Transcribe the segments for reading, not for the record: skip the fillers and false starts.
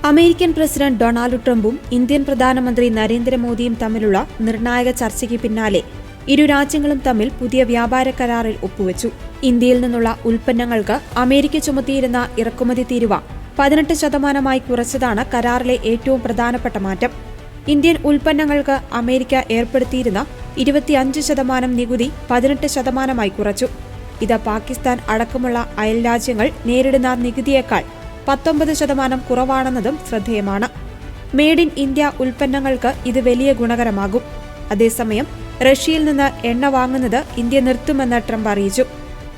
American president Donald ട്രംപും Indian പ്രധാനമന്ത്രി നരേന്ദ്രമോദിയും തമ്മിലുള്ള നിർണായക ചർച്ചയ്ക്ക് പിന്നാലെ ഇരു രാജ്യങ്ങളും തമ്മിൽ പുതിയ വ്യാപാര കരാറിൽ ഒപ്പുവച്ചു. ഇന്ത്യയിൽ നിന്നുള്ള ഉൽപ്പന്നങ്ങൾക്ക് അമേരിക്ക ചുമത്തിയിരുന്ന ഇറക്കുമതി തീരുവ 18% കുറച്ചതാണ് കരാറിലെ ഏറ്റവും പ്രധാനപ്പെട്ട മാറ്റം. ഇന്ത്യൻ ഉൽപ്പന്നങ്ങൾക്ക് അമേരിക്ക ഏർപ്പെടുത്തിയിരുന്ന 25% നികുതി 18% കുറച്ചു. ഇത് പാകിസ്ഥാൻ അടക്കമുള്ള അയൽരാജ്യങ്ങൾ നേരിടുന്ന നികുതിയേക്കാൾ 19% കുറവാണെന്നതും ശ്രദ്ധേയമാണ്. മെയ്ഡ് ഇൻ ഇന്ത്യ ഉൽപ്പന്നങ്ങൾക്ക് ഇത് വലിയ ഗുണകരമാകും. അതേസമയം റഷ്യയിൽ നിന്ന് എണ്ണ വാങ്ങുന്നത് ഇന്ത്യ നിർത്തുമെന്ന് ട്രംപ് അറിയിച്ചു.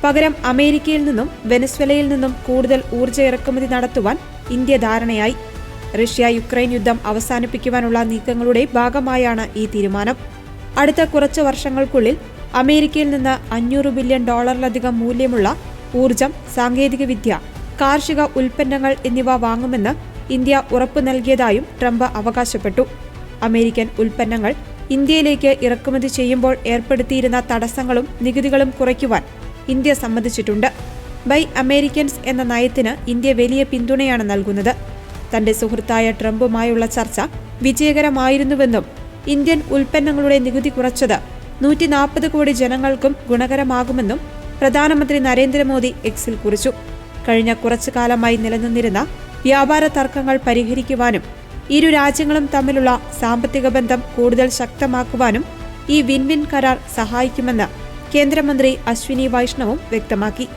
പകരം അമേരിക്കയിൽ നിന്നും വെനസ്വേലയിൽ നിന്നും കൂടുതൽ ഊർജ്ജ ഇറക്കുമതി നടത്തുവാൻ ഇന്ത്യ ധാരണയായി. റഷ്യ യുക്രൈൻ യുദ്ധം അവസാനിപ്പിക്കുവാനുള്ള നീക്കങ്ങളുടെ ഭാഗമായാണ് ഈ തീരുമാനം. അടുത്ത കുറച്ച് വർഷങ്ങൾക്കുള്ളിൽ അമേരിക്കയിൽ നിന്ന് $500 ബില്യൺ മൂല്യമുള്ള ഊർജ്ജം, സാങ്കേതികവിദ്യ, കാർഷിക ഉൽപ്പന്നങ്ങൾ എന്നിവ വാങ്ങുമെന്ന് ഇന്ത്യ ഉറപ്പു നൽകിയതായും ട്രംപ് അവകാശപ്പെട്ടു. അമേരിക്കൻ ഉൽപ്പന്നങ്ങൾ ഇന്ത്യയിലേക്ക് ഇറക്കുമതി ചെയ്യുമ്പോൾ ഏർപ്പെടുത്തിയിരുന്ന തടസ്സങ്ങളും നികുതികളും കുറയ്ക്കുവാൻ ഇന്ത്യ സമ്മതിച്ചിട്ടുണ്ട്. ബൈ അമേരിക്കൻസ് എന്ന നയത്തിന് ഇന്ത്യ വലിയ പിന്തുണയാണ് നൽകുന്നത്. തന്റെ സുഹൃത്തായ ട്രംപുമായുള്ള ചർച്ച വിജയകരമായിരുന്നുവെന്നും ഇന്ത്യൻ ഉൽപ്പന്നങ്ങളുടെ നികുതി കുറച്ചത് 140 കോടി ജനങ്ങൾക്കും ഗുണകരമാകുമെന്നും പ്രധാനമന്ത്രി നരേന്ദ്രമോദി എക്സിൽ കുറിച്ചു. കഴിഞ്ഞ കുറച്ചു കാലമായി നിലനിന്നിരുന്ന വ്യാപാര തർക്കങ്ങൾ പരിഹരിക്കുവാനും ഇരു രാജ്യങ്ങളും തമ്മിലുള്ള സാമ്പത്തിക ബന്ധം കൂടുതൽ ശക്തമാക്കുവാനും ഈ വിൻ വിൻ കരാർ സഹായിക്കുമെന്ന് കേന്ദ്രമന്ത്രി അശ്വിനി വൈഷ്ണവും വ്യക്തമാക്കി.